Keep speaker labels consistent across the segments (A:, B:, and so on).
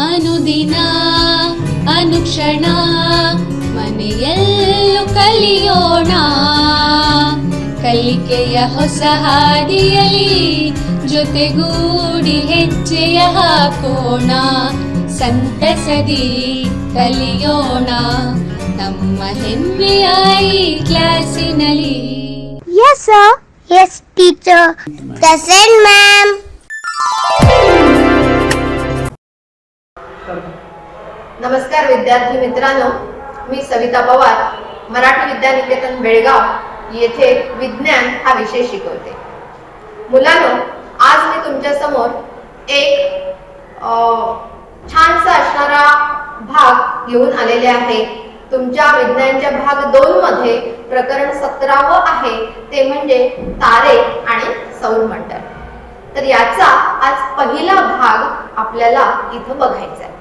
A: ಅನುದಿನ ಅನುಕ್ಷಣ ಮನೆಯಲ್ಲೂ ಕಲಿಯೋಣ ಕಲಿಕೆಯ ಹೊಸ ಹಾದಿಯಲಿ ಜೊತೆಗೂಡಿ ಹೆಜ್ಜೆಯ ಹಾಕೋಣ ಸಂತಸದಿ ಕಲಿಯೋಣ ನಮ್ಮ ಹೆಮ್ಮೆಯ ಈ ಕ್ಲಾಸಿನಲ್ಲಿ.
B: Yes sir. Yes teacher. Present ma'am.
C: नमस्कार विद्यार्थी मित्रांनो, मी सविता पवार मराठी विद्यानिकेतन बेळगाव येथे विज्ञान हा विषय शिकवते. मुलांनो, आज मी तुमच्या समोर एक छानसा असणारा भाग घेऊन आलेले आहे. तुमच्या विज्ञानच्या भाग 2 मध्ये प्रकरण 17 आहे, ते म्हणजे तारे आणि सौरमंडळ. तर याचा आज पहिला भाग आपल्याला इथं बघायचा आहे.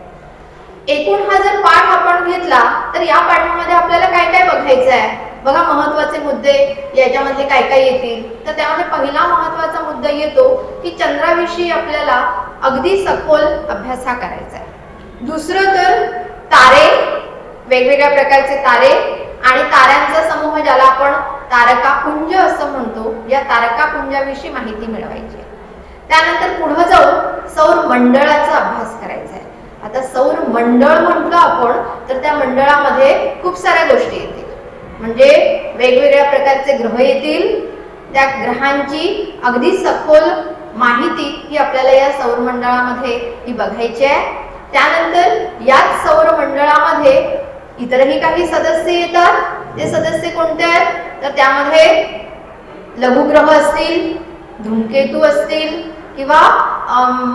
C: एकूण हा जर पाठ आपण घेतला तर या पाठामध्ये आपल्याला काय काय बघायचं आहे बघा. महत्त्वाचे मुद्दे याच्यामध्ये काय काय येतील, तर त्यामध्ये पहिला महत्त्वाचा मुद्दा येतो की चंद्राविषयी आपल्याला अगदी सखोल अभ्यास हा करायचा आहे. दुसरं तर तारे, वेगवेगळ्या प्रकारचे तारे आणि ताऱ्यांचा समूह ज्याला आपण तारकापुंज असं म्हणतो, या तारकापुंजाविषयी माहिती मिळवायची आहे. त्यानंतर पुढे जाऊन सौर मंडळाचा अभ्यास करायचा आहे. आता सौर मंडळ म्हटलं आपण तर त्या मंडळामध्ये खूप साऱ्या गोष्टी येतील, म्हणजे वेगवेगळ्या प्रकारचे ग्रह येतील. त्या ग्रहांची अगदी सखोल माहिती ही आपल्याला या सौर मंडळामध्ये ही बघायची आहे. त्यानंतर याच सौर मंडळामध्ये इतरही काही सदस्य येतात. ते सदस्य कोणते आहेत, तर त्यामध्ये लघुग्रह असतील, धूमकेतू असतील किंवा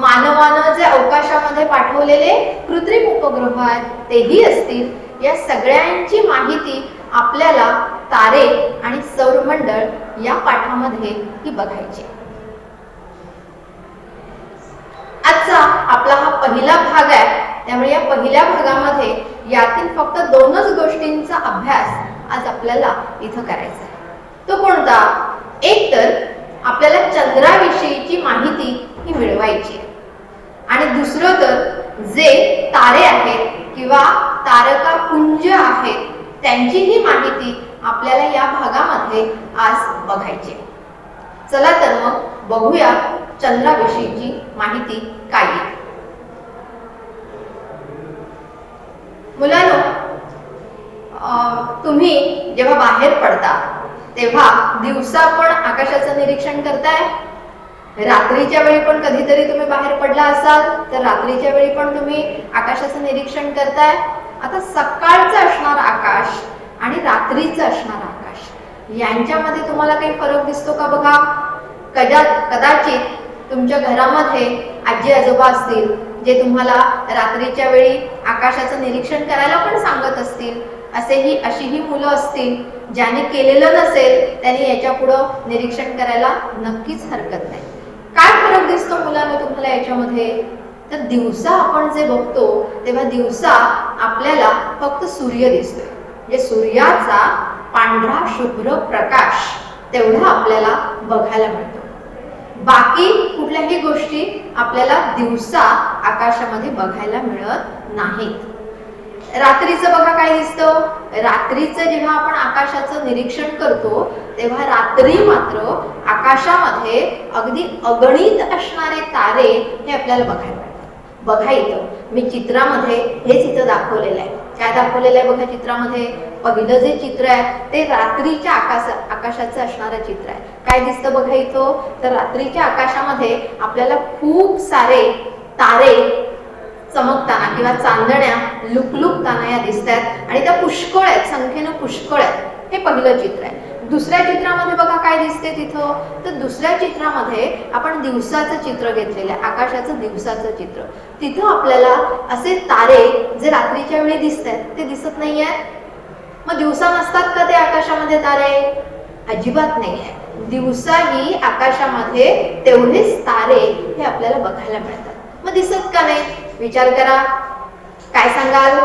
C: मानवानं जे अवकाशामध्ये पाठवलेले कृत्रिम उपग्रह आहेत तेही असतील. या सगळ्यांची माहिती आपल्याला तारे आणि सौरमंडळ या पाठामध्ये ही बघायची. आजचा आपला हा पहिला भाग आहे, त्यामुळे या पहिल्या भागामध्ये यातील फक्त 2च गोष्टींचा अभ्यास आज आपल्याला इथं करायचा आहे. तो कोणता, एक तर आपल्याला चंद्राविषयीची माहिती ही मिळवायची आहे आणि दुसरं तर जे तारे आहेत किंवा तारकापुंज आहेत त्यांचीही माहिती आपल्याला या भागामध्ये आज बघायची आहे. चला तर मग बघूया चंद्राविषयीची माहिती काय आहे. मुलांनो, तुम्ही जेव्हा बाहेर पडता तेव्हा दिवसा पण आकाशाचं निरीक्षण करताय, रात्रीच्या वेळी पण कधीतरी तुम्ही बाहेर पडला असाल तर रात्रीच्या वेळी पण तुम्ही आकाशाचं निरीक्षण करताय. आता सकाळचं असणार आकाश आणि रात्रीचं असणार आकाश यांच्यामध्ये तुम्हाला काही फरक दिसतो का बघा. कदाचित तुमच्या घरामध्ये आजी आजोबा असतील जे तुम्हाला रात्रीच्या वेळी आकाशाचं निरीक्षण करायला पण सांगत असतील. अशीही मुलं असतील ज्याने केलेलं नसेल त्यांनी याच्या पुढं निरीक्षण करायला नक्कीच हरकत नाही. काय फरक दिसतो मुलांना तुम्हाला याच्यामध्ये, तर दिवसा आपण जे बघतो तेव्हा दिवसा आपल्याला फक्त सूर्य दिसतोय, म्हणजे सूर्याचा पांढरा शुभ्र प्रकाश तेवढा आपल्याला बघायला मिळतो. बाकी कुठल्याही गोष्टी आपल्याला दिवसा आकाशामध्ये बघायला मिळत नाहीत. रात्रीचं बघा काय दिसतं, रात्रीचं जेव्हा आपण आकाशाचं निरीक्षण करतो तेव्हा रात्री मात्र आकाशामध्ये अगदी अगणित असणारे तारे हे आपल्याला बघायला मिळतात. बघा इथं मी चित्रामध्ये हेच इथं दाखवलेलं आहे. काय दाखवलेलं आहे बघा चित्रामध्ये, पहिलं जे चित्र आहे ते रात्रीच्या आकाशाचं असणारं चित्र आहे. काय दिसतं बघा इथं, तर रात्रीच्या आकाशामध्ये आपल्याला खूप सारे तारे चमकताना किंवा चांदण्या लुकलुकताना या दिसतात आणि त्या पुष्कळ आहेत, संख्येनं पुष्कळ आहेत. हे पहिलं चित्र आहे. दुसऱ्या चित्रामध्ये बघा काय दिसते तिथं, तर दुसऱ्या चित्रामध्ये आपण दिवसाचं चित्र घेतलेलं आहे, आकाशाचं दिवसाचं चित्र. तिथं आपल्याला असे तारे जे रात्रीच्या वेळी दिसतात ते दिसत नाही आहेत. मग दिवसा नसतात का ते आकाशामध्ये तारे, अजिबात नाही आहे. दिवसाही आकाशामध्ये तेवढेच तारे हे आपल्याला बघायला मिळतात. मग दिसत का नाही, विचार करा, काय सांगाल,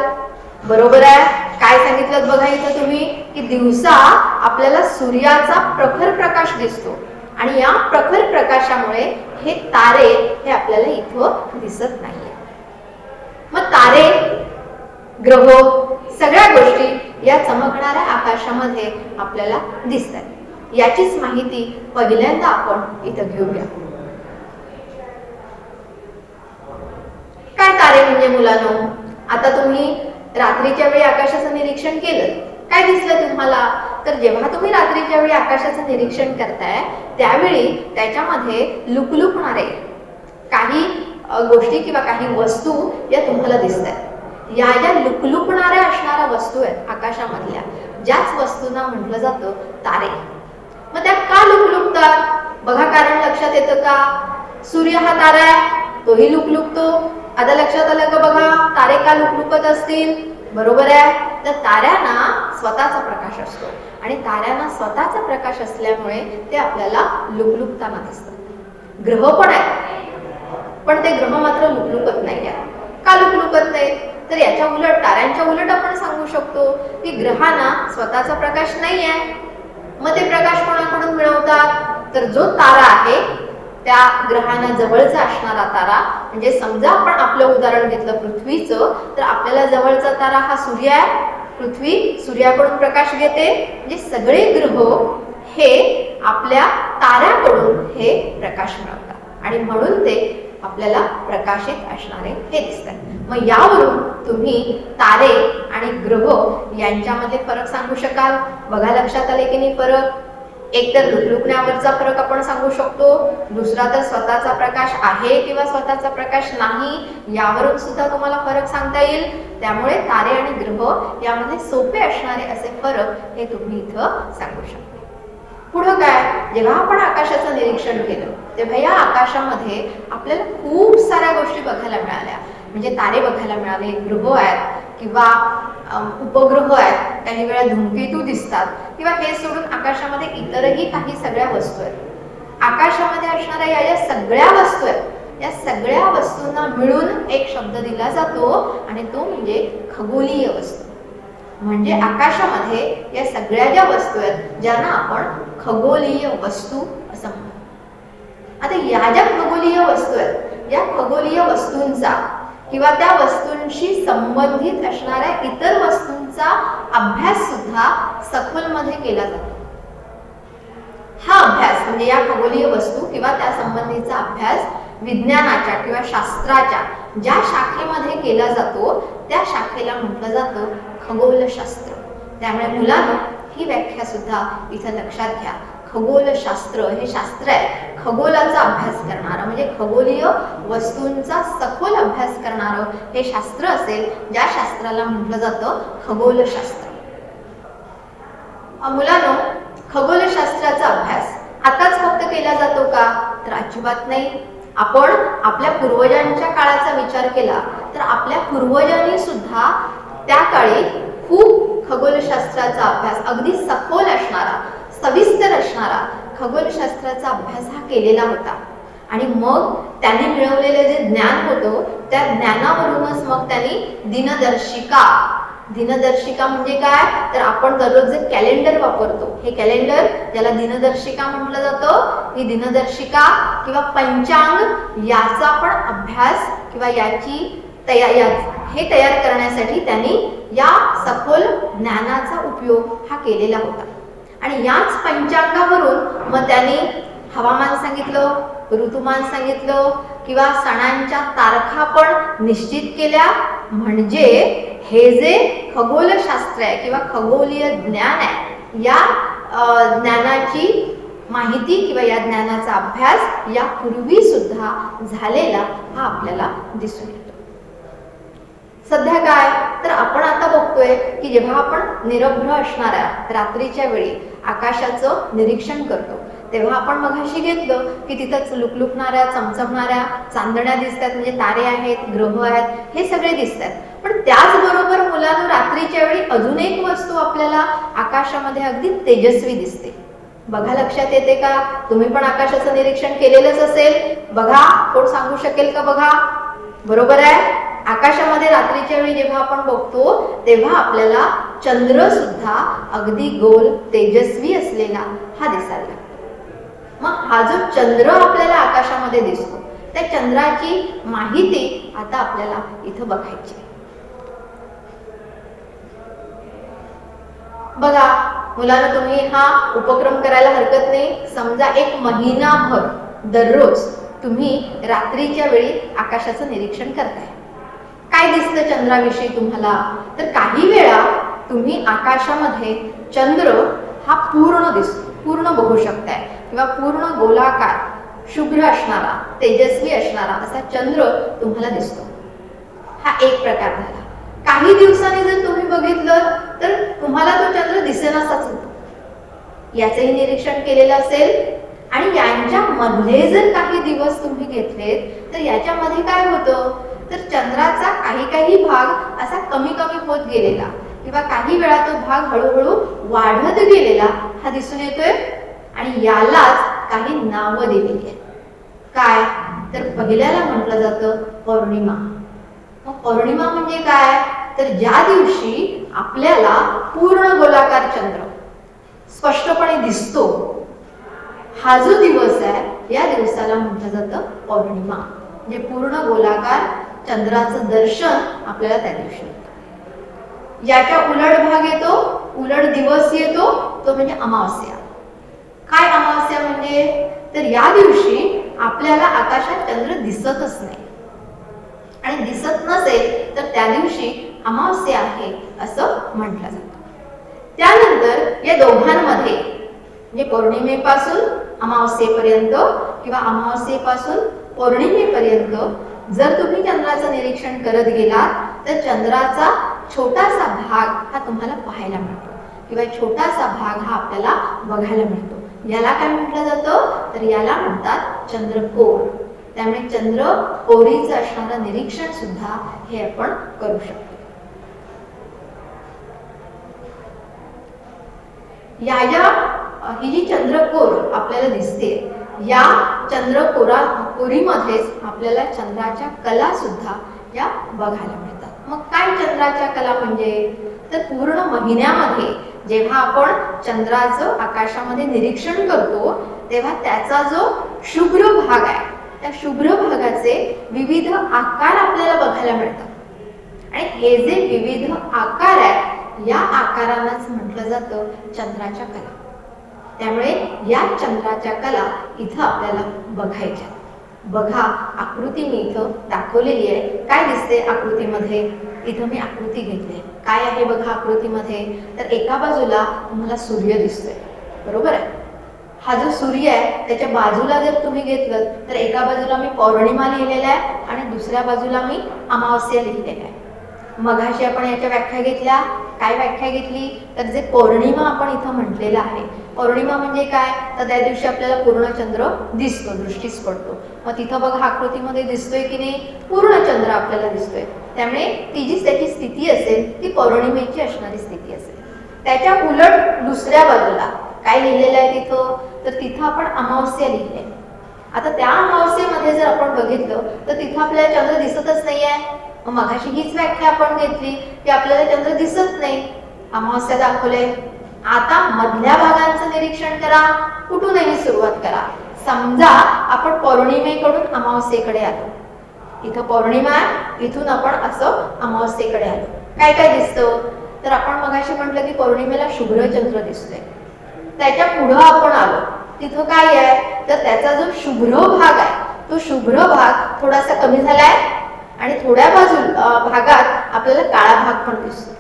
C: बरोबर आहे. काय सांगितलं बघा इथं तुम्ही की दिवसा आपल्याला सूर्याचा प्रखर प्रकाश दिसतो आणि या प्रखर प्रकाशामुळे हे तारे हे आपल्याला इथं दिसत नाहीये. मग तारे, ग्रह, सगळ्या गोष्टी या चमकणाऱ्या आकाशामध्ये आपल्याला दिसतात. याचीच माहिती पहिल्यांदा आपण इथं घेऊया. काय तारे म्हणजे मुलांनो? आता तुम्ही रात्रीच्या वेळी आकाशाचं निरीक्षण केलं, काय दिसलं तुम्हाला? तर जेव्हा तुम्ही रात्रीच्या वेळी आकाशाचं निरीक्षण करताय त्यावेळी त्याच्यामध्ये लुकलुकणारे काही गोष्टी किंवा काही वस्तू या तुम्हाला दिसतात. या ज्या लुकलुकणाऱ्या असणाऱ्या वस्तू आहेत आकाशामधल्या, ज्याच वस्तूंना म्हटलं जातं तारे. मग त्या का लुकलुकतात? बघा, कारण लक्षात येतं का? सूर्य हा तारा आहे, तोही लुकलुकतो. आता लक्षात आलं का? बघा, तारे का लुकलुकत असतील? बरोबर आहे, तर ताऱ्यांना स्वतःचा प्रकाश असतो आणि ताऱ्यांना स्वतःचा प्रकाश असल्यामुळे ते आपल्याला लुकलुकताना दिसतात. ग्रह पण आहेत, पण ते ग्रह मात्र लुकलुकत नाही आहेत. का लुकलुकत नाही? तर याच्या उलट, ताऱ्यांच्या उलट आपण सांगू शकतो की ग्रहांना स्वतःचा प्रकाश नाही आहे. मग ते प्रकाश कोणाकडून मिळवतात? तर जो तारा आहे त्या ग्रहांना जवळचा असणारा तारा, म्हणजे समजा आपण आपलं उदाहरण घेतलं पृथ्वीचं, तर आपल्याला जवळचा तारा हा सूर्य आहे. पृथ्वी सूर्याकडून प्रकाश घेते, म्हणजे सगळे ग्रह हे आपल्या ताऱ्याकडून हे प्रकाश मिळवतात आणि म्हणून ते आपल्याला प्रकाशित असणारे हे दिसतात. मग यावरून तुम्ही तारे आणि ग्रह यांच्यामध्ये फरक सांगू शकाल? बघा, लक्षात आले की नाही फरक? एक तर लुकलुकण्यावरचा फरक आपण सांगू शकतो, दुसरा तर स्वतःचा प्रकाश आहे किंवा स्वतःचा प्रकाश नाही यावरून सुद्धा तुम्हाला फरक सांगता येईल. त्यामुळे तारे आणि ग्रह यामध्ये सोपे असणारे असे फरक हे तुम्ही इथं सांगू शकता. पुढं काय? जेव्हा आपण आकाशाचं निरीक्षण केलं तेव्हा या आकाशामध्ये आपल्याला खूप साऱ्या गोष्टी बघायला मिळाल्या. म्हणजे तारे बघायला मिळाले, ग्रह आहेत किंवा उपग्रह आहेत, काही वेळा धूमकेतू दिसतात किंवा हे सोडून आकाशामध्ये इतरही काही सगळ्या वस्तू आहेत. आकाशामध्ये असणाऱ्या या ज्या सगळ्या वस्तू आहेत, या सगळ्या वस्तूंना मिळून एक शब्द दिला जातो आणि तो म्हणजे खगोलीय वस्तू. म्हणजे आकाशामध्ये या सगळ्या ज्या वस्तू आहेत ज्यांना आपण खगोलीय वस्तू असं म्हणतो. आता या ज्या खगोलीय वस्तू आहेत, या खगोलीय वस्तूंचा किंवा त्या वस्तूंशी संबंधित असणाऱ्या इतर वस्तूंचा अभ्यास सुद्धा सखोलमध्ये केला जातो. हा अभ्यास म्हणजे या खगोलीय वस्तू किंवा त्या संबंधीचा अभ्यास विज्ञानाच्या किंवा शास्त्राच्या ज्या शाखेमध्ये केला जातो त्या शाखेला म्हटलं जातं खगोलशास्त्र. त्यामुळे मुलांनो ही व्याख्या सुद्धा इथं लक्षात घ्या. खगोलशास्त्र हे शास्त्र आहे खगोलाचा अभ्यास करणारं, म्हणजे खगोलीय वस्तूंचा सखोल अभ्यास करणारं हे शास्त्र असेल, ज्या शास्त्राला म्हटलं जातं खगोलशास्त्र. मुलांनो, खगोलशास्त्राचा अभ्यास आताच फक्त केला जातो का? तर अजिबात नाही. आपण आपल्या पूर्वजांच्या काळाचा विचार केला तर आपल्या पूर्वजांनी सुद्धा त्या काळी खूप खगोलशास्त्राचा अभ्यास, अगदी सखोल असणारा, सविस्तर असणारा खगोलशास्त्राचा अभ्यास हा केलेला होता. आणि मग त्यांनी मिळवलेले जे ज्ञान होतं त्या ज्ञानावरूनच मग त्यांनी दिनदर्शिका म्हणजे काय? तर आपण दररोज जे कॅलेंडर वापरतो, हे कॅलेंडर ज्याला दिनदर्शिका म्हटलं जातं, ही दिनदर्शिका किंवा पंचांग याचा पण अभ्यास किंवा याची हे तयार करण्यासाठी त्यांनी या सखोल ज्ञानाचा उपयोग हा केलेला होता. आणि याच पंचांगावरून मग त्यांनी हवामान सांगितलं, ऋतुमान सांगितलं किंवा सणांच्या तारखा पण निश्चित केल्या. म्हणजे हे जे खगोलशास्त्र आहे किंवा खगोलीय ज्ञान आहे, या ज्ञानाची माहिती किंवा या ज्ञानाचा अभ्यास यापूर्वी सुद्धा झालेला हा आपल्याला दिसून येतो. सध्या काय? तर आपण आता बघतोय की जेव्हा आपण निरभ्र असणाऱ्या रात्रीच्या वेळी आकाशाचं निरीक्षण करतो तेव्हा आपण मगाशी घेतलं की तिथंच लुकलुकणाऱ्या, चमचमणाऱ्या चांदण्या दिसतात, म्हणजे तारे आहेत, ग्रह आहेत, हे सगळे दिसतात. पण त्याचबरोबर मुलांनो, रात्रीच्या वेळी अजून एक वस्तू आपल्याला आकाशामध्ये अगदी तेजस्वी दिसते. बघा, लक्षात येते का? तुम्ही पण आकाशाचं निरीक्षण केलेलंच असेल. बघा, कोण सांगू शकेल का? बघा, बरोबर आहे. आकाशामध्ये रात्रीच्या वेळी जेव्हा आपण बघतो तेव्हा आपल्याला चंद्र सुद्धा अगदी गोल तेजस्वी असलेला हा दिसायला लागतो. मग हा जो चंद्र आपल्याला आकाशामध्ये दिसतो त्या चंद्राची माहिती आता आपल्याला इथं बघायची. बघा मुलांना, तुम्ही हा उपक्रम करायला हरकत नाही. समजा एक महिनाभर दररोज तुम्ही रात्रीच्या वेळी आकाशाचं निरीक्षण करताय. काय दिसतं चंद्राविषयी तुम्हाला? तर काही वेळा तुम्ही आकाशामध्ये चंद्र हा पूर्ण दिसतो, पूर्ण बघू शकताय, किंवा पूर्ण गोलाकार शुभ्र असणारा, तेजस्वी असणारा असा चंद्र तुम्हाला दिसतो. हा एक प्रकार झाला. काही दिवसांनी जर तुम्ही बघितलं तर तुम्हाला तो चंद्र दिसेनासाच होतो. याचंही निरीक्षण केलेलं असेल. आणि यांच्या मधले जर काही दिवस तुम्ही घेतलेत तर याच्यामध्ये काय होतं, तर चंद्राचा काही भाग असा कमी होत गेलेला, किंवा काही वेळा तो भाग हळूहळू वाढत गेलेला हा दिसून येतोय. आणि यालाच काही नावं दिलेली आहेत. काय? तर पहिल्याला म्हटलं जातं पौर्णिमा. मग पौर्णिमा म्हणजे काय? तर ज्या दिवशी आपल्याला पूर्ण गोलाकार चंद्र स्पष्टपणे दिसतो, हा जो दिवस आहे या दिवसाला म्हटलं जातं पौर्णिमा. म्हणजे पूर्ण गोलाकार चंद्राचं दर्शन आपल्याला त्या दिवशी होतं. याच्या उलट भाग येतो, उलट दिवस येतो, तो म्हणजे अमावास्या. काय अमावास्या म्हणजे? तर या दिवशी आपल्याला आकाशात चंद्र दिसतच नाही. आणि दिसत नसेल तर त्या दिवशी अमावास्या आहे असं म्हटलं जातं. त्यानंतर या दोघांमध्ये म्हणजे पौर्णिमेपासून अमावास्येपर्यंत किंवा अमावास्येपासून पौर्णिमेपर्यंत जर तुम्ही चंद्राचं निरीक्षण करत गेलात तर चंद्राचा छोटासा भाग हा तुम्हाला पाहायला मिळतो, किंवा छोटासा भाग हा आपल्याला बघायला मिळतो. याला काय म्हटलं जातं? तर याला म्हणतात चंद्रकोर. त्यामुळे चंद्रकोरीचं असणारं निरीक्षण सुद्धा हे आपण करू शकतो. ही जी चंद्रकोर आपल्याला दिसते, या चंद्रकोरीमध्येच आपल्याला चंद्राच्या कला सुद्धा या बघायला मिळतात. मग काय चंद्राच्या कला म्हणजे? तर पूर्ण महिन्यामध्ये जेव्हा आपण चंद्राचं आकाशामध्ये निरीक्षण करतो तेव्हा त्याचा जो शुभ्र भाग आहे, त्या शुभ्र भागाचे विविध आकार आपल्याला बघायला मिळतात. आणि हे जे विविध आकार आहेत, या आकारांनाच म्हटलं जातं चंद्राच्या कला. त्यामुळे या चंद्राच्या कला इथं आपल्याला बघायच्या. बघा, आकृती मी इथं दाखवलेली आहे. काय दिसते आकृतीमध्ये? इथं मी आकृती घेतली. काय आहे बघा आकृतीमध्ये? तर एका बाजूला तुम्हाला सूर्य दिसतोय, बरोबर आहे. हा जो सूर्य आहे त्याच्या बाजूला जर तुम्ही घेतलं तर एका बाजूला मी पौर्णिमा लिहिलेला आहे आणि दुसऱ्या बाजूला मी अमावास्या लिहिलेला आहे. मगाशी आपण याच्या व्याख्या घेतल्या. काय व्याख्या घेतली? तर जे पौर्णिमा आपण इथं म्हटलेलं आहे, पौर्णिमा म्हणजे काय? तर त्या दिवशी आपल्याला पूर्ण चंद्र दिसतो, दृष्टीस पडतो. मग तिथं बघा आकृतीमध्ये दिसतोय की नाही? पूर्ण चंद्र आपल्याला दिसतोय. त्यामुळे ती जी त्याची स्थिती असेल ती पौर्णिमेची असणारी स्थिती असेल. त्याच्या उलट दुसऱ्या बाजूला काय लिहिलेलं आहे तिथं? तर तिथं आपण अमावास्या लिहिलंय. आता त्या अमावास्येमध्ये जर आपण बघितलं तर तिथं आपल्याला चंद्र दिसतच नाहीये. मग मगाशी हीच व्याख्या आपण घेतली की आपल्याला चंद्र दिसत नाही, अमावास्या दाखवले. आता मधल्या भागांचं निरीक्षण करा. कुठूनही सुरुवात करा. समजा आपण पौर्णिमेकडून अमावास्येकडे आलो. इथं पौर्णिमा आहे, इथून आपण असं अमावास्येकडे आलो. काय काय दिसतं? तर आपण मगाशी म्हटलं की पौर्णिमेला शुभ्र चंद्र दिसतोय. त्याच्या पुढं आपण आलो, तिथं काय आहे? तर त्याचा जो शुभ्र भाग आहे तो शुभ्र भाग थोडासा कमी झालाय आणि थोड्या भागात आपल्याला काळा भाग पण दिसतो.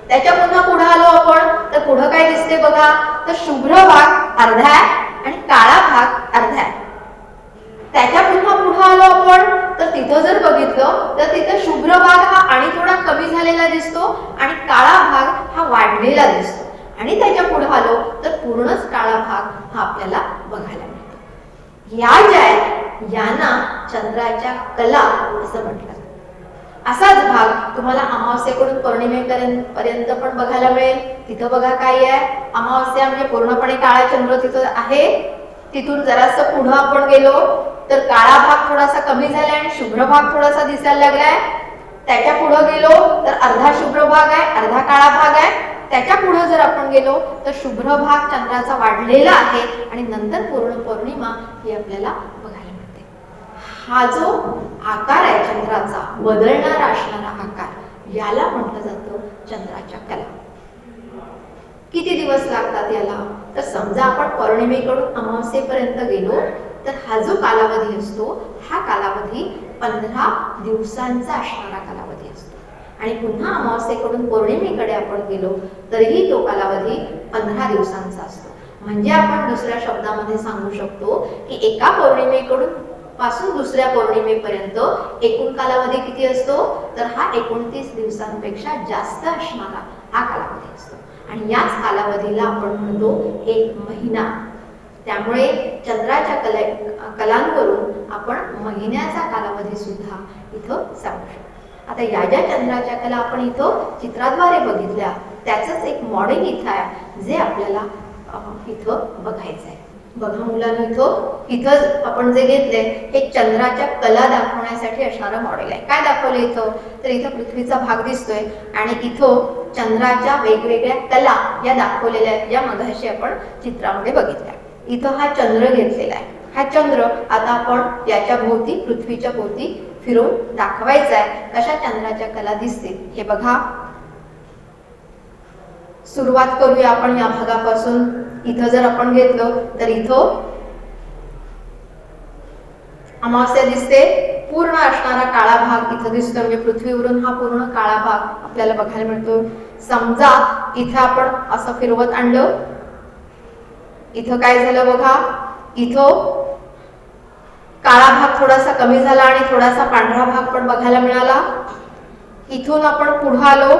C: त्याच्या पुन्हा पुढे आलो आपण तर पुढं काय दिसते बघा? तर शुभ्र भाग अर्धा आहे आणि काळा भाग अर्धा आहे. त्याच्या पुन्हा पुढे आलो आपण तर तिथं जर बघितलं तर तिथं शुभ्र भाग हा आणि थोडा कमी झालेला दिसतो आणि काळा भाग हा वाढलेला दिसतो. आणि त्याच्या पुढे आलो तर पूर्णच काळा भाग हा आपल्याला बघायला मिळतो. या ज्या आहेत यांना चंद्राच्या कला असं म्हटलं. असाच भाग तुम्हाला अमावास्येकडून पौर्णिमेपर्यंत पण बघायला मिळेल. तिथं बघा काय आहे? अमावास्या म्हणजे पूर्णपणे काळा चंद्र तिथं आहे. तिथून जरासं पुढं आपण गेलो तर काळा भाग थोडासा कमी झालाय आणि शुभ्र भाग थोडासा दिसायला लागलाय. त्याच्या पुढे गेलो तर अर्धा शुभ्र भाग आहे, अर्धा काळा भाग आहे. त्याच्या पुढे जर आपण गेलो तर शुभ्र भाग चंद्राचा वाढलेला आहे आणि नंतर पूर्ण पौर्णिमा ही आपल्याला बघायला मिळते. हा जो आकार आहे चंद्राचा, बदलणारा असणारा आकार, याला म्हटलं जातं चंद्राच्या कला. किती दिवस लागतात याला? तर समजा आपण पौर्णिमेकडून अमावस्येपर्यंत गेलो तर हा जो कालावधी असतो हा कालावधी 15 दिवसांचा असणारा कालावधी असतो. आणि पुन्हा अमावस्येकडून पौर्णिमेकडे आपण गेलो तरीही तो कालावधी 15 दिवसांचा असतो. म्हणजे आपण दुसऱ्या शब्दामध्ये सांगू शकतो की एका पौर्णिमेकडून पासून दुसऱ्या पौर्णिमेपर्यंत एकूण कालावधी किती असतो? तर हा 29 दिवसांपेक्षा जास्त असणारा हा कालावधी असतो. आणि याच कालावधीला आपण म्हणतो एक महिना. त्यामुळे चंद्राच्या कलांवरून आपण महिन्याचा कालावधी सुद्धा इथं सांगू शकतो. आता या ज्या चंद्राच्या कला आपण इथं चित्राद्वारे बघितल्या त्याचंच एक मॉडेल इथं आहे जे आपल्याला इथं बघायचं आहे. बघा मुलांनो, इथं आपण जे घेतले हे चंद्राच्या कला दाखवण्यासाठी असणारं मॉडेल आहे. काय दाखवलं इथं? तर इथं पृथ्वीचा भाग दिसतोय आणि इथं चंद्राच्या वेगवेगळ्या कला या दाखवलेल्या आहेत, या मगाशी आपण चित्रामध्ये बघितल्या. इथं हा चंद्र घेतलेला आहे. हा चंद्र आता आपण याच्या भोवती, पृथ्वीच्या भोवती फिरून दाखवायचा आहे. कशा चंद्राच्या कला दिसतील हे बघा. सुरुवात करूया आपण या भागापासून. इथं जर आपण घेतलं तर इथं अमावस्या दिसते. पूर्ण असणारा काळा भाग इथं दिसतो, म्हणजे पृथ्वीवरून हा पूर्ण काळा भाग आपल्याला बघायला मिळतो. समजा इथं आपण असं फिरवत आणलं, इथं काय झालं बघा, इथं काळा भाग थोडासा कमी झाला आणि थोडासा पांढरा भाग पण बघायला मिळाला. इथून आपण पुढे आलो,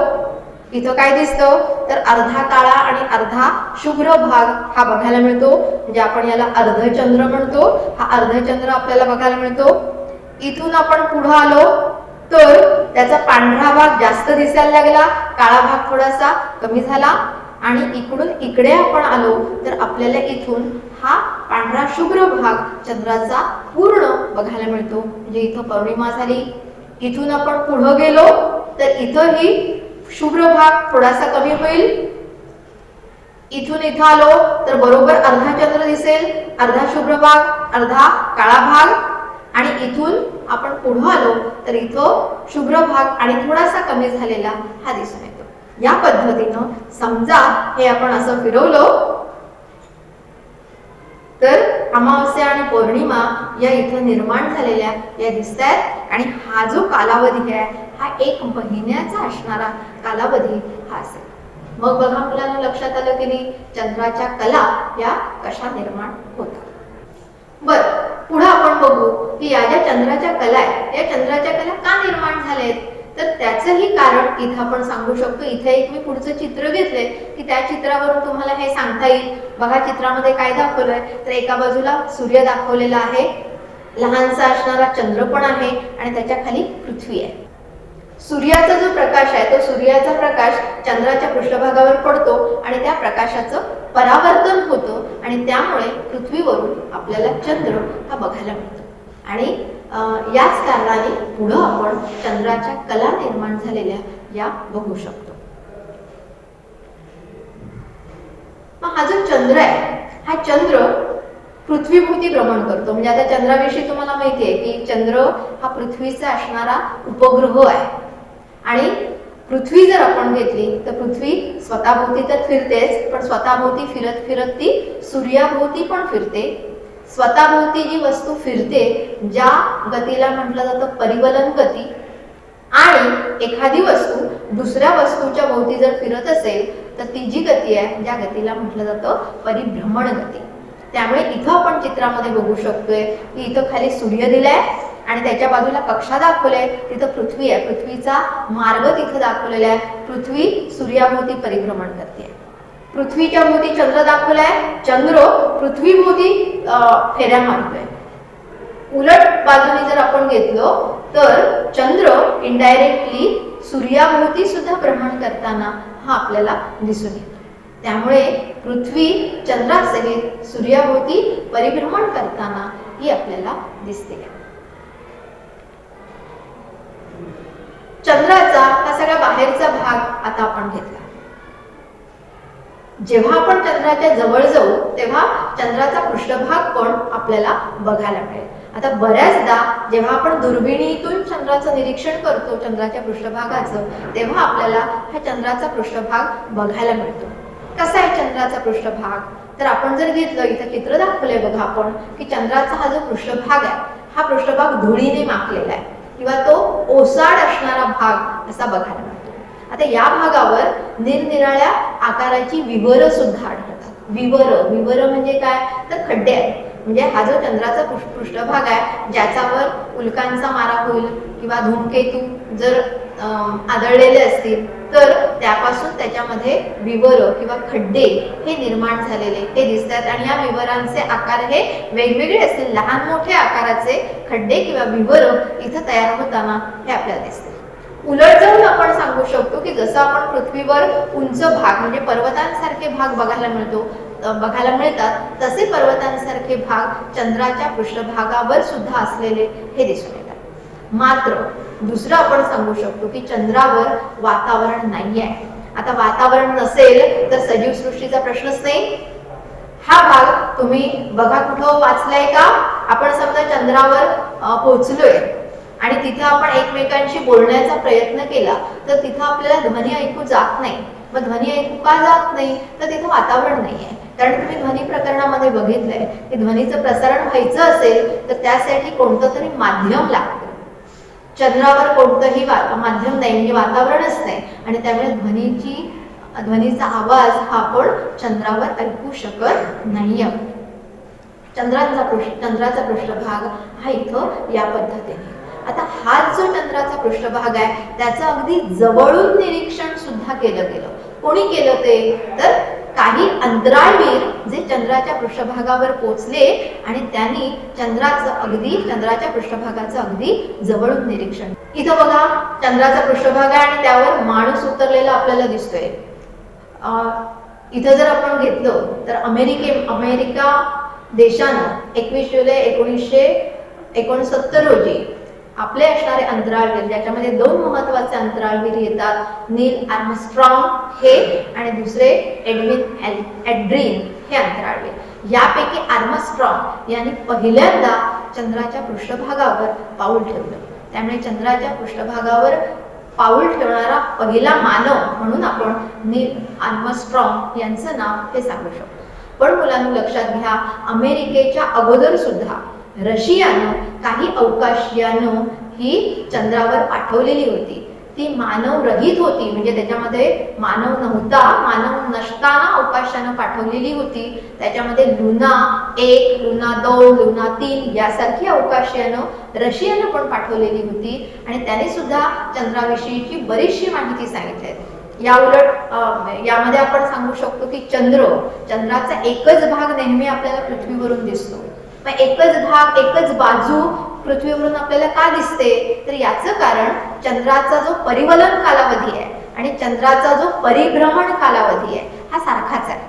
C: इथं काय दिसतं तर अर्धा काळा आणि अर्धा शुभ्र भाग हा बघायला मिळतो, म्हणजे आपण याला अर्धचंद्र म्हणतो. हा अर्धचंद्र आपल्याला बघायला मिळतो. इथून आपण पुढे आलो तर त्याचा पांढरा भाग जास्त दिसायला लागला, काळा भाग थोडासा कमी झाला. आणि इकडून इकडे आपण आलो तर आपल्याला इथून हा पांढरा शुभ्र भाग चंद्राचा पूर्ण बघायला मिळतो, म्हणजे इथं पौर्णिमा झाली. इथून आपण पुढे गेलो तर इथंही शुभ्र भाग थोडासा कमी होईल. इथून इथं आलो तर बरोबर अर्धा चंद्र दिसेल, अर्धा शुभ्र भाग, अर्धा काळा भाग. आणि इथून आपण पुढे आलो तर इथं शुभ्र भाग आणि थोडासा कमी झालेला हा दिसून येतो. या पद्धतीनं समजा हे आपण असं फिरवलं तर अमावस्या आणि पौर्णिमा या इथं निर्माण झालेल्या या दिसतात. आणि हा जो कालावधी आहे हा 1 महिन्याचा असणारा कालावधी हा असेल. मग बघा मुलांना लक्षात आलं की नाही चंद्राच्या कला या कशा निर्माण होतात. बर, पुढे आपण बघू की या ज्या चंद्राच्या कला आहेत या चंद्राच्या कला का निर्माण झाल्यात. तर त्याचंही कारण इथं आपण सांगू शकतो. इथे एक मी पुढचं चित्र घेतलंय की त्या चित्रावरून तुम्हाला हे सांगता येईल. बघा चित्रामध्ये काय दाखवलंय तर एका बाजूला सूर्य दाखवलेला आहे, लहानसा असणारा चंद्र पण आहे आणि त्याच्या खाली पृथ्वी आहे. सूर्याचा जो प्रकाश आहे तो सूर्याचा प्रकाश चंद्राच्या पृष्ठभागावर पडतो आणि त्या प्रकाशाचं परावर्तन होतं आणि त्यामुळे पृथ्वीवरून आपल्याला चंद्र हा बघायला मिळतो. आणि याच कारणाने पुढे आपण चंद्राच्या कला निर्माण झालेल्या या बघू शकतो. मग हा जो चंद्र आहे हा चंद्र पृथ्वीभोवती भ्रमण करतो. म्हणजे आता चंद्राविषयी तुम्हाला माहिती आहे की चंद्र हा पृथ्वीचा असणारा उपग्रह आहे. आणि पृथ्वी जर आपण घेतली तर पृथ्वी स्वतःभोवती तर फिरतेच, पण स्वतःभोवती फिरत फिरत ती सूर्याभोवती पण फिरते. स्वतःभोवती जी वस्तू फिरते ज्या गतीला म्हटलं जातं परिवलन गती. आणि एखादी वस्तू दुसऱ्या वस्तूच्या भोवती जर फिरत असेल तर ती जी गती आहे ज्या गतीला म्हटलं जातं परिभ्रमण गती. त्यामुळे इथं आपण चित्रामध्ये बघू शकतोय की इथं खाली सूर्य दिलाय आणि त्याच्या बाजूला कक्षा दाखवलाय, तिथं पृथ्वी आहे. पृथ्वीचा मार्ग तिथं दाखवलेला आहे. पृथ्वी सूर्याभोवती परिभ्रमण करते. पृथ्वीच्या भोवती चंद्र दाखवलाय, चंद्र पृथ्वीभोवती फेऱ्या मारतोय. उलट बाजूने जर आपण घेतलो तर चंद्र इनडायरेक्टली सूर्याभोवती सुद्धा भ्रमण करताना हा आपल्याला दिसून येतो. त्यामुळे पृथ्वी चंद्रासहित सूर्याभोवती परिभ्रमण करताना ही आपल्याला दिसते. चंद्राचा हा सगळा बाहेरचा भाग आता आपण घेतला. जेव्हा आपण चंद्राच्या जवळ जाऊ तेव्हा चंद्राचा पृष्ठभाग पण आपल्याला बघायला मिळेल. आता बऱ्याचदा जेव्हा आपण दुर्बिणीतून चंद्राचं निरीक्षण करतो, चंद्राच्या पृष्ठभागाचं, तेव्हा आपल्याला हा चंद्राचा पृष्ठभाग बघायला मिळतो. कसा आहे चंद्राचा पृष्ठभाग? तर आपण जर घेतलं, इथं चित्र दाखवलंय बघा आपण, की चंद्राचा हा जो पृष्ठभाग आहे, हा पृष्ठभाग धुळीने माखलेला आहे किंवा तो ओसाड असणारा भाग असा बघायला मिळतो. आता या भागावर निरनिराळ्या आकाराची विवर सुद्धा आढळतात. विवर म्हणजे काय? तर खड्डे आहेत. म्हणजे हा जो चंद्राचा पृष्ठभाग आहे, ज्याच्यावर उल्कांचा मारा होईल किंवा धूमकेतू जर आदळलेले असतील, तर त्यापासून त्याच्यामध्ये विवर किंवा खड्डे हे निर्माण झालेले हे दिसतात. आणि या विवरांचे आकार हे वेगवेगळे असतील, लहान मोठे आकाराचे खड्डे किंवा विवर इथं तयार होताना हे आपल्याला दिसते. उलट जाऊन आपण सांगू शकतो की जसं आपण पृथ्वीवर उंच भाग म्हणजे पर्वतांसारखे भाग बघायला मिळतात, तसे पर्वतांसारखे भाग चंद्राच्या पृष्ठभागावर सुद्धा असलेले हे दिसून येतात. मात्र दुसरं आपण सांगू शकतो की चंद्रावर वातावरण नाही आहे. आता वातावरण नसेल तर सजीव सृष्टीचा प्रश्नच नाही. हा भाग तुम्ही बघा कुठं वाचलाय का? आपण समजा चंद्रावर पोहोचलोय आणि तिथे आपण एकमेकांशी बोलण्याचा प्रयत्न केला, तर तिथं आपल्याला ध्वनी ऐकू जात नाही. मग ध्वनी ऐकू का जात नाही? तर तिथं वातावरण नाही आहे. कारण तुम्ही ध्वनी प्रकरणामध्ये बघितलंय की ध्वनीचं प्रसारण व्हायचं असेल तर त्यासाठी कोणतं तरी माध्यम लागतं. चंद्रावर कोणतंही माध्यम नाही, म्हणजे वातावरणच नाही, आणि त्यामुळे ध्वनीचा आवाज हा आपण चंद्रावर ऐकू शकत नाही आहोत. चंद्राचा पृष्ठभाग हा इथं या पद्धतीने. आता हा जो चंद्राचा पृष्ठभाग आहे त्याचं अगदी जवळून निरीक्षण सुद्धा केलं गेलं. कोणी केलं ते? तर काही अंतराळवीर जे चंद्राच्या पृष्ठभागावर पोहोचले आणि त्यांनी चंद्राच्या पृष्ठभागाचं अगदी जवळून निरीक्षण. इथं बघा चंद्राचा पृष्ठभाग आहे आणि त्यावर माणूस उतरलेला आपल्याला दिसतोय. इथं जर आपण घेतलं तर अमेरिका देशानं 21 जुलै 1969 रोजी आपले असणारे अंतराळवीर, ज्याच्यामध्ये 2 महत्वाचे अंतराळवीर येतात, नील आर्मस्ट्रॉंग हे आणि दुसरे एडविन एड्रिन हे अंतराळवीर. यापैकी आर्मस्ट्रॉंग यांनी पहिल्यांदा चंद्राच्या पृष्ठभागावर पाऊल ठेवलं. त्यामुळे चंद्राच्या पृष्ठभागावर पाऊल ठेवणारा पहिला मानव म्हणून आपण नील आर्मस्ट्रॉंग यांचं नाव हे सांगू शकतो. पण मुलांनो लक्षात घ्या, अमेरिकेच्या अगोदर सुद्धा रशियानं काही अवकाशयानं ही चंद्रावर पाठवलेली होती. ती मानव रहित होती, म्हणजे त्याच्यामध्ये मानव नव्हता, मानव नसताना अवकाशयानं पाठवलेली होती. त्याच्यामध्ये लुना 1, लुना 2, लुना 3 यासारखी अवकाशयानं रशियानं पण पाठवलेली होती आणि त्याने सुद्धा चंद्राविषयीची बरीचशी माहिती सांगितली आहे. या उलट यामध्ये आपण सांगू शकतो की चंद्राचा एकच भाग नेहमी आपल्याला पृथ्वीवरून दिसतो. मग एकच बाजू पृथ्वीवरून आपल्याला का दिसते? तर याचं कारण चंद्राचा जो परिवलन कालावधी आहे आणि चंद्राचा जो परिभ्रमण कालावधी आहे हा सारखाच आहे.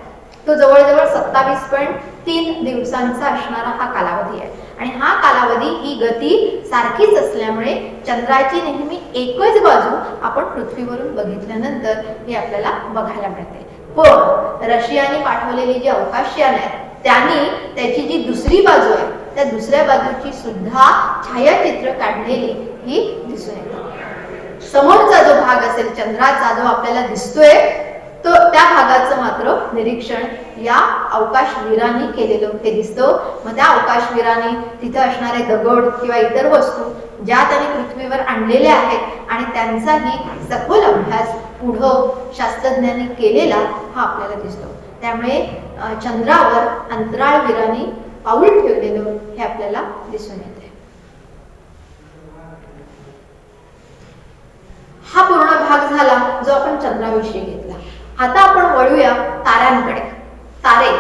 C: तो जवळजवळ 27.3 दिवसांचा असणारा हा कालावधी आहे आणि हा कालावधी ही गती सारखीच असल्यामुळे चंद्राची नेहमी एकच बाजू आपण पृथ्वीवरून बघितल्यानंतर ही आपल्याला बघायला मिळते. पण रशियाने पाठवलेली जी अवकाशयान आहेत त्यांनी त्याची जी दुसरी बाजू आहे त्या दुसऱ्या बाजूची सुद्धा छायाचित्र काढलेली ही दिसून येतात. समोरचा जो भाग असेल चंद्राचा जो आपल्याला दिसतोय तो त्या भागाचं मात्र निरीक्षण या अवकाशवीरांनी केलेलं हे दिसतं. मग त्या अवकाशवीरांनी तिथे असणारे दगड किंवा इतर वस्तू ज्या त्यांनी पृथ्वीवर आणलेल्या आहेत आणि त्यांचाही सखोल अभ्यास पुढं शास्त्रज्ञांनी केलेला हा आपल्याला दिसतो. त्यामुळे चंद्रावर अंतराळवीरांनी पाऊल ठेवलेलं हे आपल्याला दिसून येते. हा पूर्ण भाग झाला जो आपण चंद्राविषयी घेतला. आता आपण वळूया ताऱ्यांकडे. तारे,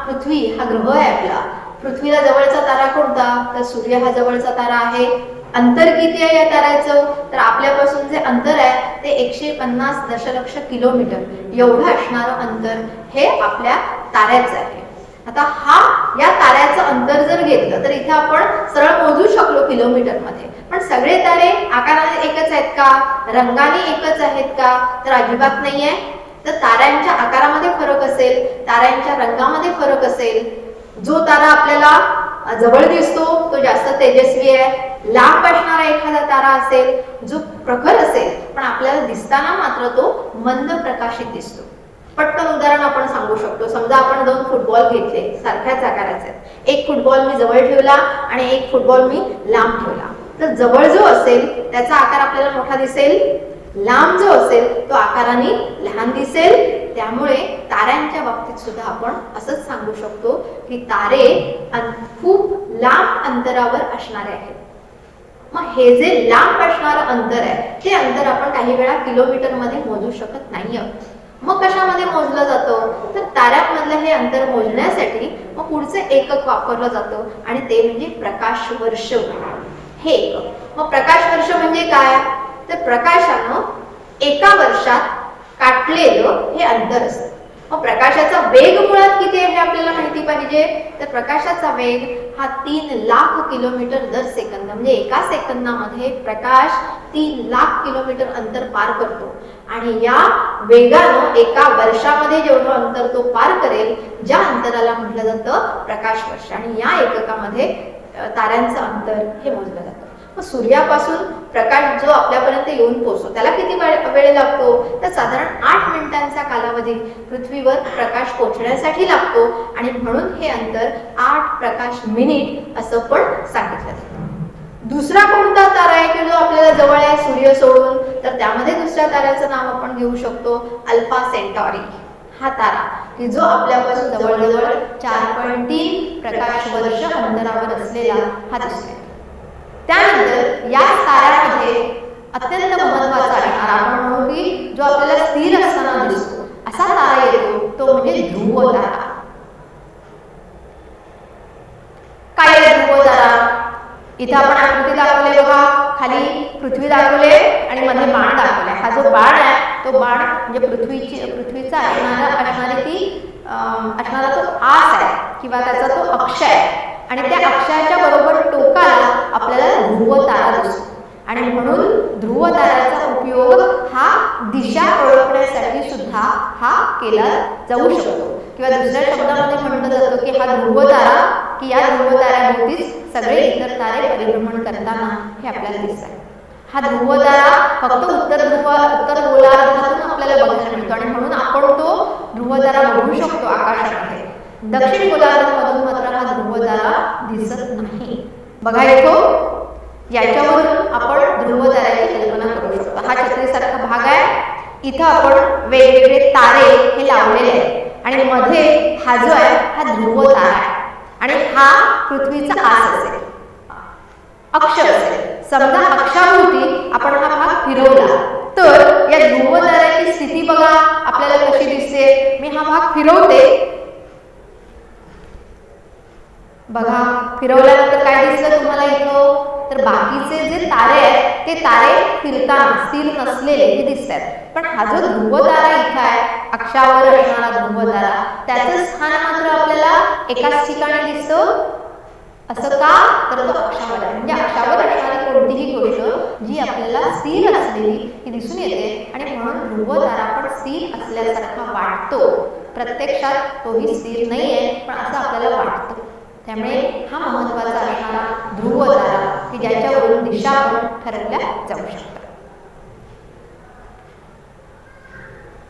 C: पृथ्वी हा ग्रह आहे आपला. पृथ्वीला जवळचा तारा कोणता? तर सूर्य हा जवळचा तारा आहे. अंतर किती आहे या ताऱ्याचं? तर आपल्यापासून जे अंतर आहे ते 150 दशलक्ष किलोमीटर एवढं असणारं अंतर हे आपल्या ताऱ्याचं आहे. आता या ताऱ्याचं अंतर जर घेतलं तर इथे आपण सरळ मोजू शकलो किलोमीटर मध्ये, पण सगळे तारे आकाराने एकच आहेत का? रंगाने एकच आहेत का? तर अजिबात नाहीये. तर ताऱ्यांच्या आकारामध्ये फरक असेल, ताऱ्यांच्या रंगामध्ये फरक असेल. जो तारा आपल्याला जवळ दिसतो तो जास्त तेजस्वी आहे, लांब असणारा एखादा तारा असेल जो प्रखर असेल पण आपल्याला दिसताना मात्र तो मंद प्रकाशित दिसतो. पटकन उदाहरण आपण सांगू शकतो. समजा आपण 2 फुटबॉल घेतले सारख्याच आकाराचे, एक फुटबॉल मी जवळ ठेवला आणि एक फुटबॉल मी लांब ठेवला, तर जवळ जो असेल त्याचा आकार आपल्याला मोठा दिसेल, लांब जो असेल तो आकाराने लहान दिसेल. त्यामुळे ताऱ्यांच्या बाबतीत सुद्धा आपण असंच सांगू शकतो की तारे खूप लांब अंतरावर असणारे आहेत. मग हे जे लांब असणारं अंतर आहे ते अंतर आपण काही वेळा किलोमीटर मध्ये मोजू शकत नाही आहोत. मग कशामध्ये मोजलं जातं, तर ताऱ्यांमधलं हे अंतर मोजण्यासाठी मग पुढचं एकक वापरलं जातं आणि ते म्हणजे प्रकाश वर्ष हे एकक. मग प्रकाश वर्ष म्हणजे काय, तर प्रकाशानं एका वर्षात काटलेलं हे अंतर असतं. मग प्रकाशाचा वेग मुळात किती आहे हे आपल्याला माहिती पाहिजे, तर प्रकाशाचा वेग हा 3 लाख किलोमीटर दर सेकंद, म्हणजे एका सेकंदामध्ये प्रकाश 3 लाख किलोमीटर अंतर पार करतो. आणि या वेगानं एका वर्षामध्ये जेवढं अंतर तो पार करेल, ज्या अंतराला म्हटलं जातं प्रकाश वर्ष, आणि या एककामध्ये ताऱ्यांचं अंतर हे मोजलं जातं. मग सूर्यापासून प्रकाश जो आपल्यापर्यंत येऊन पोहोचतो त्याला किती वेळ लागतो, तर साधारण 8 मिनिटांचा कालावधी पृथ्वीवर प्रकाश पोहोचण्यासाठी लागतो. आणि म्हणून हे अंतर 8 प्रकाश मिनिट असं पण सांगितलं जातं. दुसरा कोणता तारा आहे की जो आपल्याला जवळ आहे सूर्य सोडून, तर त्यामध्ये दुसऱ्या ताऱ्याचं नाव आपण घेऊ शकतो अल्फा सेंटॉरी. हा तारा की जो आपल्यापासून जवळजवळ 4.3 प्रकाश वर्ष अंतरावर असलेला हा दिसतो. त्यानंतर या ताऱ्यामध्ये अत्यंत महत्त्वाचा असणारा, आपण म्हणू की जो आपल्याला स्थिर असताना दिसतो असा तारा येतो, तो म्हणजे ध्रुव तारा. काय आहे ध्रुव तारा, इथे आपण आकृती दाखवली बघा, खाली पृथ्वी दाखवले आणि मध्ये बाण दाखवले. हा जो बाण आहे तो बाण म्हणजे पृथ्वीचा असणारा तो आस आहे किंवा त्याचा तो अक्ष आहे, आणि त्या अक्षाच्या बरोबर टोकाला आपल्याला ध्रुव तारा दिसतो. आणि म्हणून ध्रुव ताऱ्याचा उपयोग हा दिशा ओळखण्यासाठी सुद्धा हा केला जाऊ शकतो. किंवा दुसऱ्या शब्दामध्ये म्हटलं जातं की हा ध्रुव तारा, की या ध्रुव ताऱ्याभोवतीच सगळे इतर तारे परिभ्रमण करताना हे आपल्याला दिसतात. हा ध्रुव तारा फक्त उत्तर गोलार्धातून आपल्याला बघायला मिळतो आणि म्हणून आपण तो ध्रुव तारा बघू शकतो आकाशामध्ये. दक्षिण गोलार्धामधून मात्र हा ध्रुव तारा दिसत नाही. बघा येतो, याच्यावरून आपण ध्रुव ताऱ्याची कल्पना करू शकतो. हा छत्रीसारखा भाग आहे, इथं आपण वेगवेगळे तारे हे लावलेले आहेत आणि मध्ये हा जो आहे हा ध्रुव तारा आहे आणि हा पृथ्वीचा आस असेल, अक्ष असेल. समजा अक्षाभोवती आपण हा भाग फिरवला तर या ध्रुव ताऱ्याची स्थिती बघा आपल्याला कशी दिसते. मी हा भाग फिरवते, बघा फिरवल्यानंतर काय दिसलं तुम्हाला इथं, तर बाकीचे जे तारे आहेत ते तारे फिरताना स्थिर नसलेले हे दिसतात. पण हा जो ध्रुव तारा इथं आहे, अक्षावर असणारा ध्रुव तारा, त्याचं स्थान मात्र आपल्याला एकाच ठिकाणी दिसतं. असं का, तर तो अक्षावर आहे. म्हणजे अक्षावर असणारी कोणतीही गोष्ट जी आपल्याला स्थिर असलेली ही दिसून येते आणि म्हणून ध्रुव तारा पण स्थिर असल्यासारखा वाटतो. प्रत्यक्षात तोही स्थिर नाहीये पण असं आपल्याला वाटतं. त्यामुळे हा महत्त्वाचा असणारा ध्रुव तारा की ज्याच्यावरून दिशा पण ठरवल्या जाऊ शकतात.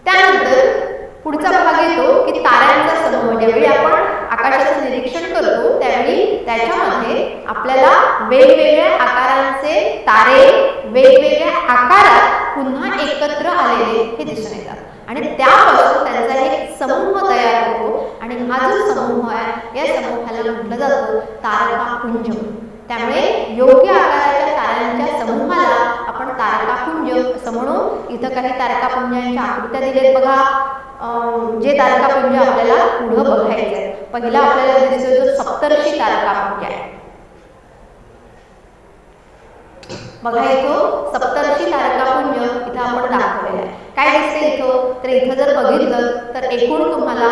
C: त्यानंतर पुढचा भाग येतो की ताऱ्यांचा समूह. ज्यावेळी आपण आकाशाचं निरीक्षण करतो त्यावेळी त्याच्यामध्ये आपल्याला वेगवेगळ्या आकारांचे तारे वेगवेगळ्या आकारात पुन्हा एकत्र आलेले हे दिसून येतात आणि त्यापासून त्यांचा एक समूह तयार होतो. आणि हा जो समूह आहे या समूहाला म्हटलं जातं तारकापुंज. त्यामुळे योग्य आकाराच्या ताऱ्यांच्या समूहाला आपण तारकापुंज असं म्हणू. इथं काही तारकापुंजांच्या आकृत्या दिलेत बघा, जे तारकापुंज आपल्याला पुढं बघायचे आहेत. पहिला आपल्याला दिसतो जो सप्तर्षी तारकापुंज आहे. बघा इथं सप्तर्षी तारकापुंज इथं आपण दाखवलेलं आहे. काय दिसते इथं, तर इथं जर बघितलं तर एकूण तुम्हाला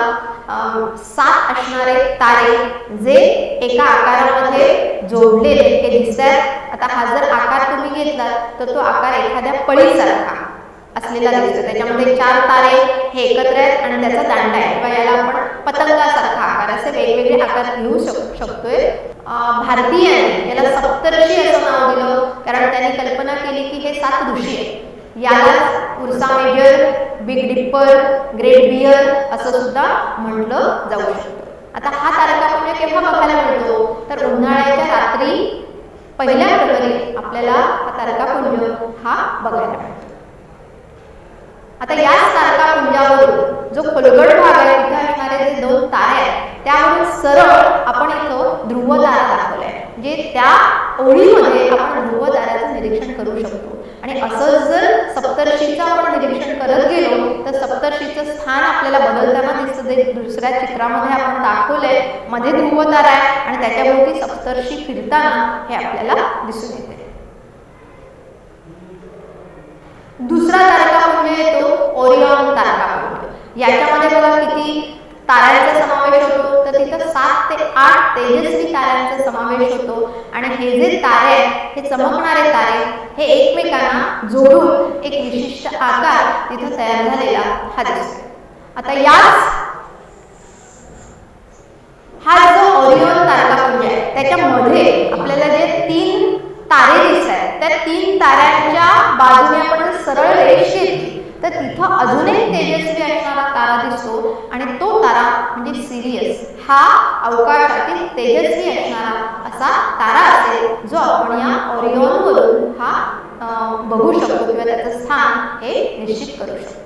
C: 7 असणारे तारे जे एका आकारामध्ये जोडलेले हे दिसतात. आता हा जर आकार तुम्ही घेतला तर तो आकार एखाद्या पळीसारखा असलेला दिसतो. त्याच्यामध्ये 4 तारे हे एकत्र आहेत आणि त्याचा दांडा आहे किंवा याला आपण पतंगासारखा आकार, असे वेगवेगळे आकार घेऊ शकतोय. भारतीयांनी याला सप्तर्षी असं नाव दिलं कारण त्यांनी कल्पना केली की हे 7 ऋषी आहेत. याला Ursa Major, big dipper, great bear असं सुद्धा म्हटलं जाऊ शकतं. आता हा तारकापुंज केव्हा बघायला मिळतो तर उन्हाळ्याच्या रात्री पहिल्या प्रहरी आपल्याला हा तारकापुंज हा बघायला मिळतो. आता याच तारकापुंजावरून जो खोलगट भाग आहे तिथे असणारे जे 2 तारे आहेत त्यावरून सरळ आपण इथं ध्रुव तारा दाखवलाय. म्हणजे त्या ओळीमध्ये आपण ध्रुव ताऱ्याचं निरीक्षण करू शकतो. आणि असं जर सप्तर्षीचं आपण निरीक्षण करत गेलो तर सप्तर्षीचं स्थान आपल्याला बदलताना दिसतं. ते दुसऱ्या चित्रामध्ये आपण दाखवलंय, मध्ये ध्रुव तारा आहे आणि त्याच्याभोवती सप्तर्षी फिरताना हे आपल्याला दिसून येते. दुसरा तारकापुंज येतो ओरियन तारकापुंज. याच्यामध्ये बघा किती ताऱ्यांचा समावेश होतो तर तिथं 7 ते 8 तेजस्वी ताऱ्यांचा समावेश होतो. आणि हे जे तारे आहेत हे चमकणारे तारे हे एकमेकांना जोडून एक विशिष्ट आकार तिथं तयार झालेला हा दिसतो. आता हा जो ओरियन तारकापुंज आहे त्याच्यामध्ये आपल्याला जे 3 तारे दिसत आहेत त्या 3 ताऱ्यांच्या बाजूने आपण सरळ रेष घेतली तर तिथं अजून एक तेजस्वी असणारा तारा दिसतो आणि तो तारा म्हणजे सिरियस हा अवकाशातील तेजस्वी असणारा असा तारा असेल जो आपण या ओरियनवरून हा बघू शकतो किंवा त्याचं स्थान हे निश्चित करू शकतो.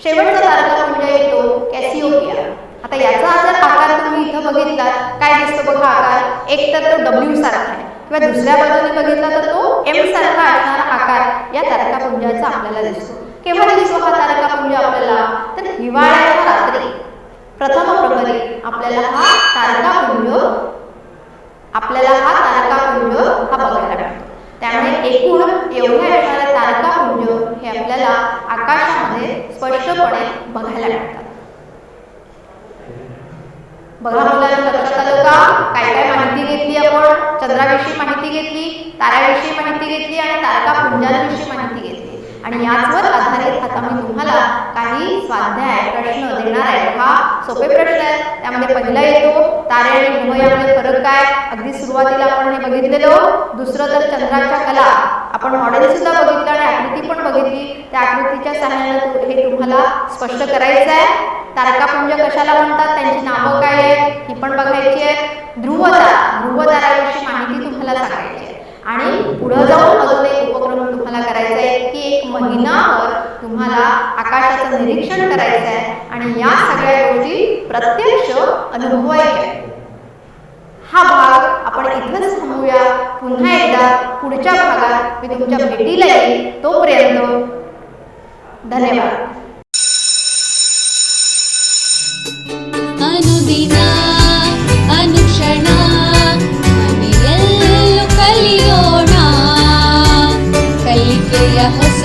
C: शेवटचा तारकापुंज येतो कॅसिओपिया. आता याचा जर आकार तुम्ही इथं बघितला काय दिसतो बघा आकार, एक तर तो W सारखा आहे किंवा दुसऱ्या बाजूने बघितला तर तो M सारखा असणारा आकार या तारकापुंजाचा आपल्याला दिसतो. केव्हा दिसतो हा तारकापुंज आपल्याला तर हिवाळ्याच्या रात्री प्रथम प्रहरी आपल्याला हा तारकापुंज हा बघायला मिळतो. त्यामुळे एकूण एवढ्या असणारे तारकापुंज हे आपल्याला आकाशामध्ये स्पष्टपणे बघायला मिळतात. बघा मुलांना लक्षात आलं का काय काय माहिती घेतली आपण? चंद्राविषयी माहिती घेतली, ताऱ्याविषयी माहिती घेतली आणि तारकापुंजांविषयी माहिती घेतली. आणि याचवर आधारित आता मी तुम्हाला काही स्वाध्याय प्रश्न देणार आहे. हा सोपे प्रश्न आहेत. त्यामध्ये पहिला येतो तारे आणि ग्रह यामध्ये फरक काय. अगदी सुरुवातीला आपण हे बघितलेलं. दुसरं तर चंद्राच्या कला आपण मॉडेल सुद्धा बघितलं आणि आकृती पण बघितली. त्या आकृतीच्या सहाय्याने हे तुम्हाला स्पष्ट करायचं आहे. तारकापुंज कशाला म्हणतात, त्यांची नावं काय आहेत ही पण बघायची आहे. ध्रुवताराविषयी माहिती तुम्हाला सांगायची आहे. आणि पुढे जाऊन अजून एक उपक्रम तुम्हाला करायचा आहे की 1 महिनाभर तुम्हाला आकाशाचं निरीक्षण करायचं आहे आणि या सगळ्या गोष्टी प्रत्यक्ष अनुभवायच्या. हा भाग आपण इथंच थांबूया. पुन्हा एकदा पुढच्या भागात मी तुमच्या भेटीला येईल. तोपर्यंत धन्यवाद.
A: अनुदिना अनुक्षणा ಮನೆಯಲ್ಲೂ ಕಲಿಯೋಣ ಕಲಿಕೆಯ ಹೊಸ